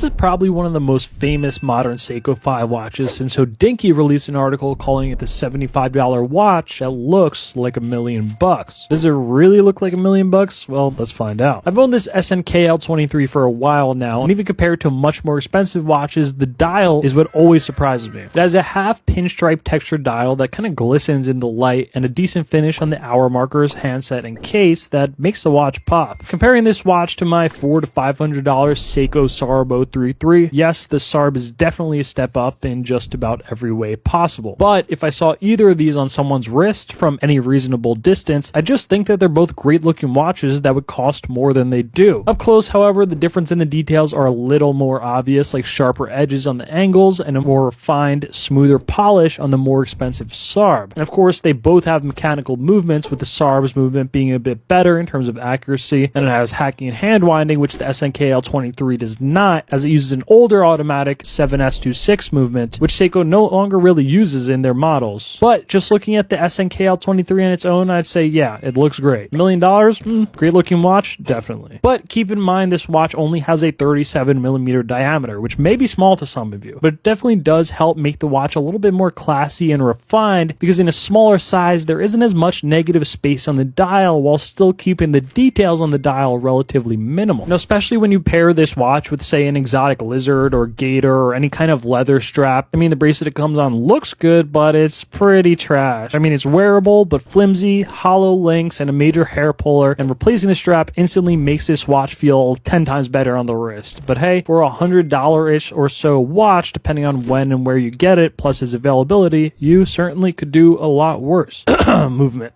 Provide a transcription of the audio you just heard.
this is probably one of the most famous modern Seiko 5 watches, since Hodinkee released an article calling it the $75 watch that looks like $1 million. Does it really look like $1 million? Well, let's find out. I've owned this SNKL23 for a while now, and even compared to much more expensive watches, the dial is what always surprises me. It has a half pinstripe textured dial that kind of glistens in the light, and a decent finish on the hour markers, handset, and case that makes the watch pop. Comparing this watch to my $400 to $500 Seiko SARB 033, yes, the SARB is definitely a step up in just about every way possible. But if I saw either of these on someone's wrist from any reasonable distance, I just think that they're both great looking watches that would cost more than they do. Up close, however, the difference in the details are a little more obvious, like sharper edges on the angles and a more refined, smoother polish on the more expensive SARB. And of course, they both have mechanical movements, with the SARB's movement being a bit better in terms of accuracy, and it has hacking and hand winding, which the SNKL23 does not, as it uses an older automatic 7S26 movement, which Seiko no longer really uses in their models. But just looking at the SNKL23 on its own, I'd say, yeah, it looks great. $1 million? Great looking watch? Definitely. But keep in mind, this watch only has a 37mm diameter, which may be small to some of you, but it definitely does help make the watch a little bit more classy and refined, because in a smaller size, there isn't as much negative space on the dial while still keeping the details on the dial relatively minimal. Now, especially when you pair this watch with, say, an exotic lizard or gator or any kind of leather strap. I mean, the bracelet it comes on looks good, but it's pretty trash. I mean, it's wearable, but flimsy, hollow links, and a major hair puller, and replacing the strap instantly makes this watch feel 10 times better on the wrist. But hey, for a $100-ish or so watch, depending on when and where you get it, plus its availability, you certainly could do a lot worse. Movement.